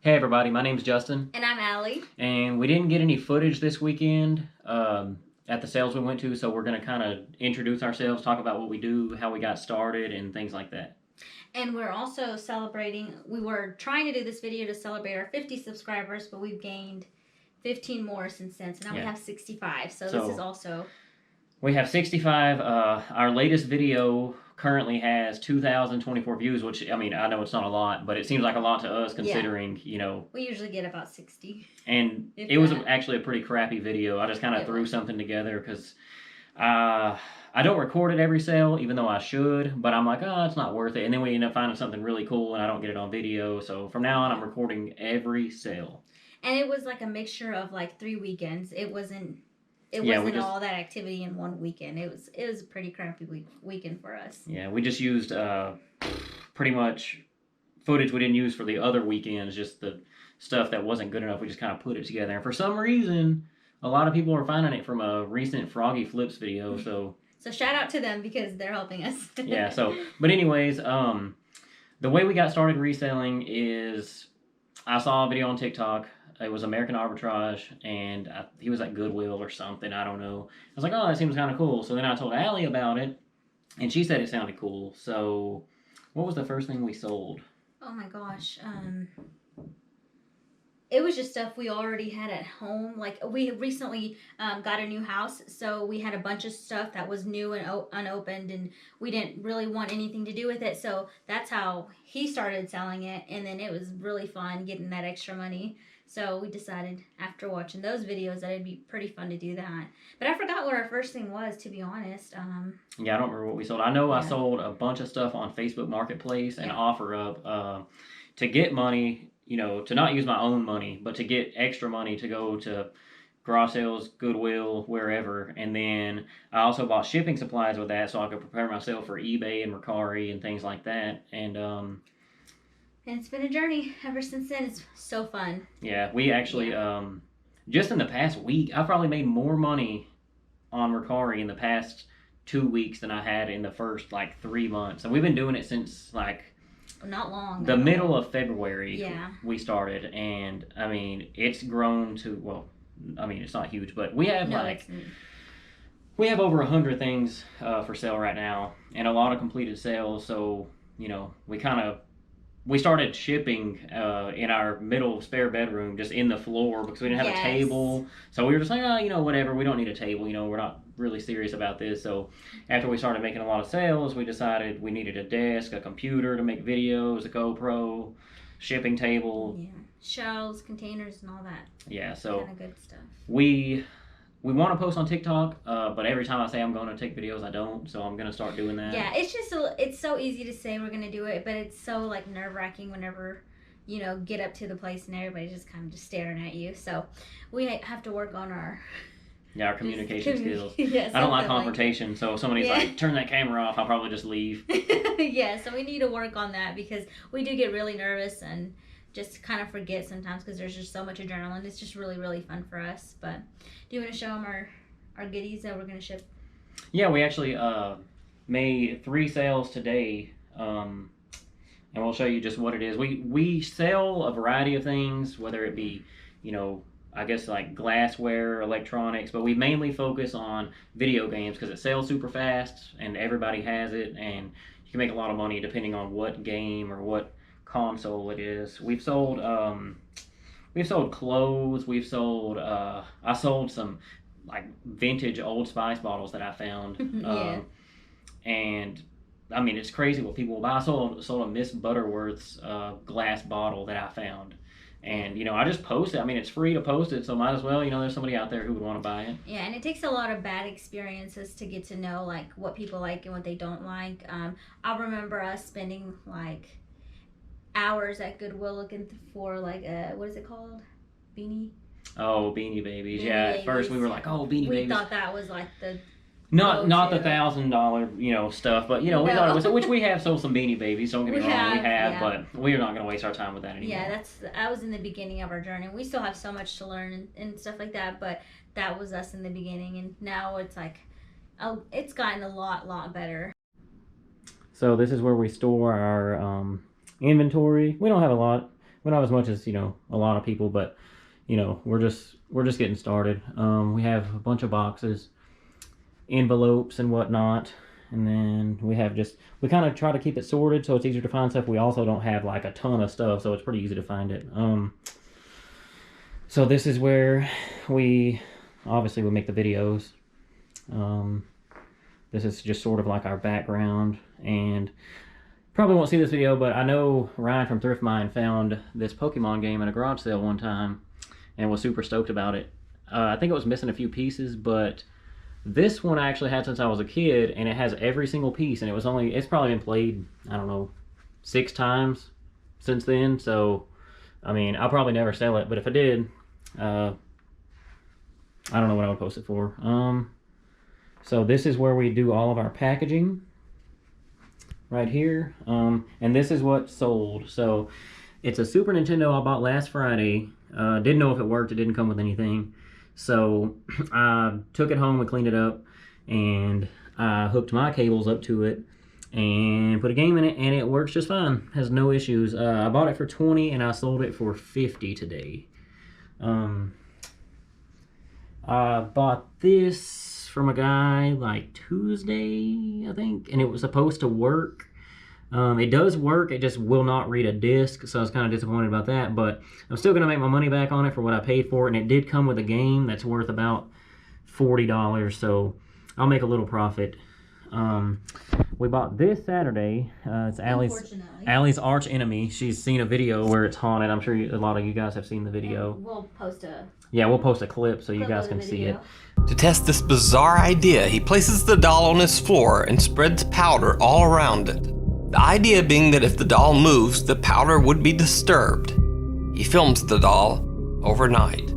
Hey everybody, my name's Justin, And I'm Allie. and we didn't get any footage this weekend at the sales we went to, so we're going to kind of introduce ourselves, talk about what we do, how we got started, and things like that. And we're also celebrating, we were trying to do this video to celebrate our 50 subscribers, but we've gained 15 more since then. So now we have 65. So this is also. We have 65. Our latest video currently has 2,024 views, which, I mean, I know it's not a lot, but it seems like a lot to us considering, We usually get about 60. And it was actually a pretty crappy video. I just kind of threw something together because I don't record it every sale, even though I should, but I'm like, oh, it's not worth it. And then we end up finding something really cool and I don't get it on video. So from now on, I'm recording every sale. And it was like a mixture of like 3 weekends. It wasn't all that activity in one weekend. It was a pretty crappy weekend for us. Yeah, we just used pretty much footage we didn't use for the other weekends, just the stuff that wasn't good enough. We just kind of put it together. And for some reason, a lot of people are finding it from a recent Froggy Flips video. So shout out to them because they're helping us. Yeah, but anyways, the way we got started reselling is I saw a video on TikTok. It was American Arbitrage, and he was at Goodwill or something. I don't know. I was like, oh, that seems kind of cool. So then I told Allie about it, and she said it sounded cool. So what was the first thing we sold? Oh my gosh. It was just stuff we already had at home. Like, we recently got a new house, so we had a bunch of stuff that was new and unopened, and we didn't really want anything to do with it. So that's how he started selling it, and then it was really fun getting that extra money. So we decided after watching those videos that it'd be pretty fun to do that. But I forgot what our first thing was, to be honest. Yeah, I don't remember what we sold. I know I sold a bunch of stuff on Facebook Marketplace and OfferUp to get money, to not use my own money, but to get extra money to go to garage sales, Goodwill, wherever. And then I also bought shipping supplies with that so I could prepare myself for eBay and Mercari and things like that. And it's been a journey ever since then. It's so fun. Yeah, we actually, just in the past week, I probably made more money on Mercari in the past 2 weeks than I had in the first, 3 months. And we've been doing it since, not long. The middle of February, we started. And, I mean, it's grown to, well, I mean, it's not huge, but we have, we have over 100 things for sale right now. And a lot of completed sales. So, we started shipping in our middle spare bedroom, just in the floor, because we didn't have a table. So we were just like, whatever, we don't need a table. We're not really serious about this. So after we started making a lot of sales, we decided we needed a desk, a computer to make videos, a GoPro, shipping table. Yeah, shelves, containers, and all that. Yeah, so kind of good stuff. We want to post on TikTok, but every time I say I'm going to take videos, I don't. So I'm going to start doing that. Yeah, it's so easy to say we're going to do it, but it's so nerve-wracking whenever get up to the place and everybody's just kind of just staring at you. So we have to work on our communication skills. Yeah, I don't like confrontation, so if somebody's like, turn that camera off, I'll probably just leave. Yeah, so we need to work on that because we do get really nervous and just kind of forget sometimes because there's just so much adrenaline. It's just really, really fun for us. But do you want to show them our goodies that we're going to ship? Yeah, we actually made 3 sales today, and we'll show you just what it is. We sell a variety of things, whether it be, I guess glassware, electronics, but we mainly focus on video games because it sells super fast and everybody has it, and you can make a lot of money depending on what game or what console it is. We've sold clothes. We've sold I sold some vintage Old Spice bottles that I found. And I mean, it's crazy what people will buy. I sold a Miss Butterworth's glass bottle that I found. And, I just post it. I mean, it's free to post it, so might as well, there's somebody out there who would want to buy it. Yeah, and it takes a lot of bad experiences to get to know, what people like and what they don't like. I remember us spending, hours at Goodwill looking for, what is it called? Beanie? Oh, Beanie Babies. At first we were like, oh, Beanie Babies. We thought that was, the... Not the $1,000, stuff, but, we thought it was, which we have sold some Beanie Babies, don't get me wrong, we have, but we're not going to waste our time with that anymore. Yeah, that was in the beginning of our journey. We still have so much to learn and stuff like that, but that was us in the beginning, and now it's it's gotten a lot better. So this is where we store our inventory. We don't have a lot. Well, not as much as, you know, a lot of people, but, you know, we're just getting started. We have a bunch of boxes, envelopes and whatnot. And then we kind of try to keep it sorted so it's easier to find stuff. We also don't have like a ton of stuff, so it's pretty easy to find it. So this is where we make the videos. This is just sort of like our background, and probably won't see this video, but I know Ryan from Thrift Mine found this Pokemon game at a garage sale one time and was super stoked about it. I think it was missing a few pieces, but this one I actually had since I was a kid, and it has every single piece, and it's probably been played, I don't know, 6 times since then. So, I mean, I'll probably never sell it, but if I did, I don't know what I would post it for. So this is where we do all of our packaging, right here. And this is what sold. So it's a Super Nintendo I bought last Friday. Didn't know if it worked. It didn't come with anything. So I took it home and cleaned it up, and I hooked my cables up to it and put a game in it, and it works just fine. Has no issues. I bought it for 20 and I sold it for 50 today. I bought this from a guy like Tuesday, I think, and it was supposed to work. It does work, it just will not read a disc, so I was kind of disappointed about that, but I'm still going to make my money back on it for what I paid for it, and it did come with a game that's worth about $40, so I'll make a little profit. We bought this Saturday. It's Allie's arch enemy. She's seen a video where it's haunted. I'm sure a lot of you guys have seen the video. We'll post a clip so you guys can see it. To test this bizarre idea, he places the doll on his floor and spreads powder all around it. The idea being that if the doll moves, the powder would be disturbed. He films the doll overnight.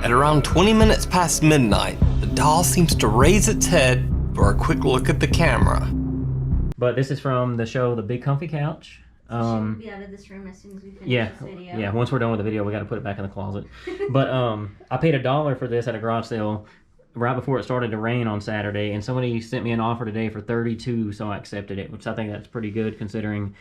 At around 20 minutes past midnight, the doll seems to raise its head for a quick look at the camera. But this is from the show The Big Comfy Couch. She'll be out of this room as soon as we finish this video. Yeah, once we're done with the video, we got to put it back in the closet. But I paid $1 for this at a garage sale right before it started to rain on Saturday, and somebody sent me an offer today for $32, so I accepted it, which I think that's pretty good considering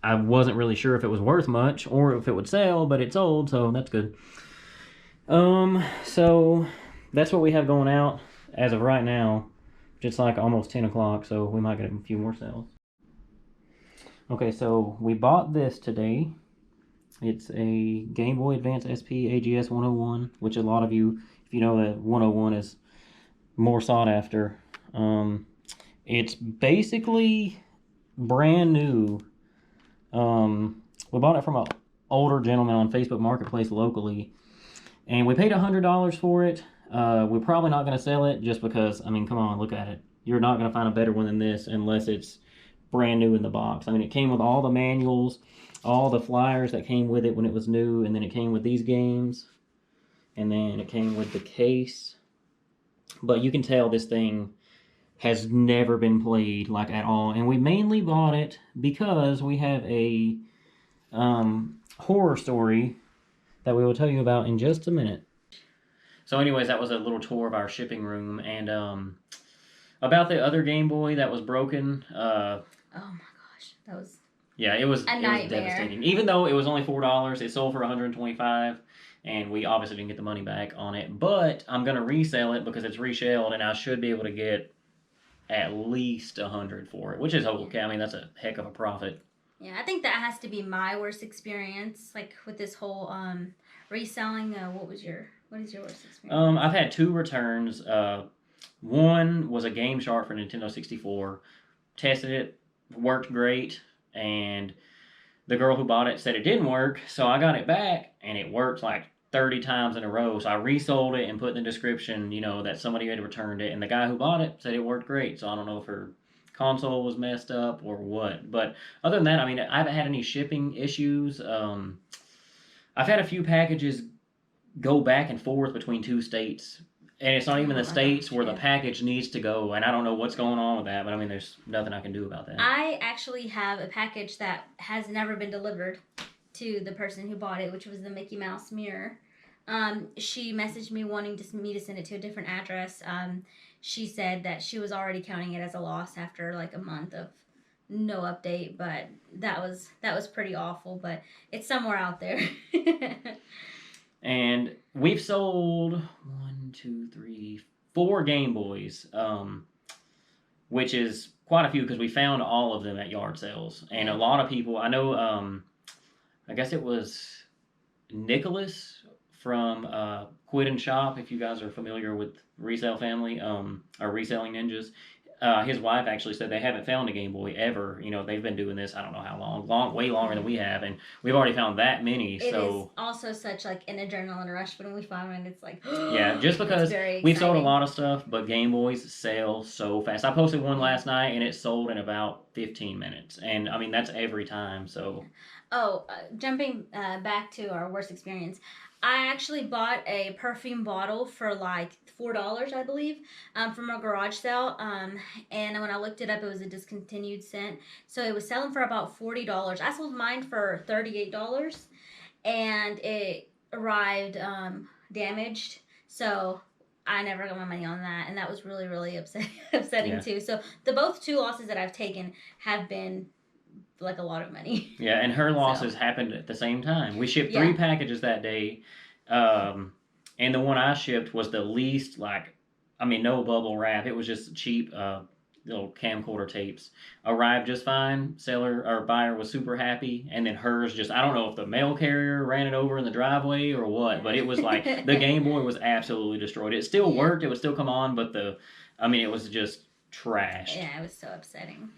I wasn't really sure if it was worth much or if it would sell, but it sold, so that's good. So that's what we have going out as of right now. It's like almost 10 o'clock, so we might get a few more sales. Okay, so we bought this today. It's a Game Boy Advance SP AGS 101, which a lot of you, if you know that 101 is more sought after. It's basically brand new. We bought it from an older gentleman on Facebook Marketplace locally, and we paid $100 for it. We're probably not going to sell it just because, I mean, come on, look at it. You're not going to find a better one than this unless it's brand new in the box. I mean, it came with all the manuals, all the flyers that came with it when it was new, and then it came with these games, and then it came with the case. But you can tell this thing has never been played, like, at all. And we mainly bought it because we have a horror story that we will tell you about in just a minute. So anyways, that was a little tour of our shipping room, and about the other Game Boy that was broken. Oh my gosh, that was... Yeah, it was nightmare. devastating. Even though it was only $4, it sold for $125, and we obviously didn't get the money back on it. But I'm gonna resell it because it's reshelled, and I should be able to get at least $100 for it, which is okay. I mean, that's a heck of a profit. Yeah, I think that has to be my worst experience, like with this whole reselling. What is your worst experience? I've had 2 returns. One was a Game Shark for Nintendo 64. Tested it, worked great, and the girl who bought it said it didn't work, so I got it back, and it worked like 30 times in a row. So I resold it and put in the description, you know, that somebody had returned it, and the guy who bought it said it worked great. So I don't know if her console was messed up or what. But other than that, I mean, I haven't had any shipping issues. I've had a few packages go back and forth between 2 states. And it's not even the states where the package needs to go, and I don't know what's going on with that, but I mean, there's nothing I can do about that. I actually have a package that has never been delivered to the person who bought it, which was the Mickey Mouse mirror. She messaged me wanting me to send it to a different address. She said that she was already counting it as a loss after like a month of no update, but that was pretty awful. But it's somewhere out there. And we've sold 4 Game Boys, which is quite a few because we found all of them at yard sales. And a lot of people, I know, I guess it was Nicholas from Quit and Shop, if you guys are familiar with Resale Family, or Reselling Ninjas. His wife actually said they haven't found a Game Boy ever. You know, they've been doing this, I don't know how long, way longer than we have, and we've already found that many. It so is also such like an adrenaline rush when we find one. It's like yeah, just because we've sold a lot of stuff, but Game Boys sell so fast. I posted one last night and it sold in about 15 minutes, and I mean that's every time. So jumping back to our worst experience. I actually bought a perfume bottle for like $4, I believe, from a garage sale. And when I looked it up, it was a discontinued scent. So it was selling for about $40. I sold mine for $38, and it arrived damaged. So I never got my money on that, and that was really, really upsetting too. So the both 2 losses that I've taken have been like a lot of money. Yeah, and her losses happened at the same time. We shipped 3 packages that day, and the one I shipped was the least, like, I mean, no bubble wrap. It was just cheap little camcorder tapes. Arrived just fine. Seller or buyer was super happy, and then hers just, I don't know if the mail carrier ran it over in the driveway or what, but it was like the Game Boy was absolutely destroyed. It still worked. It would still come on, but it was just trashed. Yeah, it was so upsetting.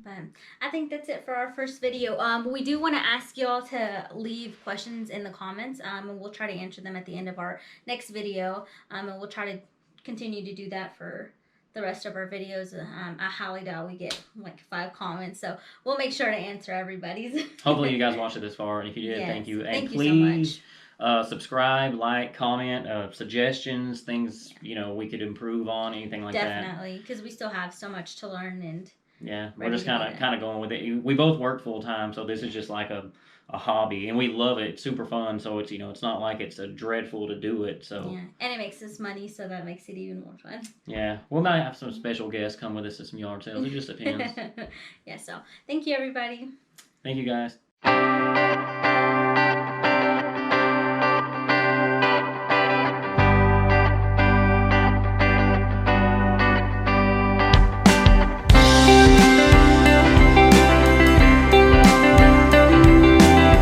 But I think that's it for our first video. We do want to ask y'all to leave questions in the comments, and we'll try to answer them at the end of our next video. And we'll try to continue to do that for the rest of our videos. I highly doubt we get like 5 comments, so we'll make sure to answer everybody's. Hopefully you guys watched it this far, and if you did, thank you. And thank please, you so much. Subscribe, like, comment, suggestions, things we could improve on, anything like that. Definitely, because we still have so much to learn. And yeah, we're just kind of going with it. We both work full time, so this is just like a hobby, and we love it. It's super fun, so it's it's not like it's a dreadful to do it. So yeah, and it makes us money, so that makes it even more fun. Yeah, we might have some special guests come with us to some yard sales. It just depends. Yeah, so thank you, everybody. Thank you, guys.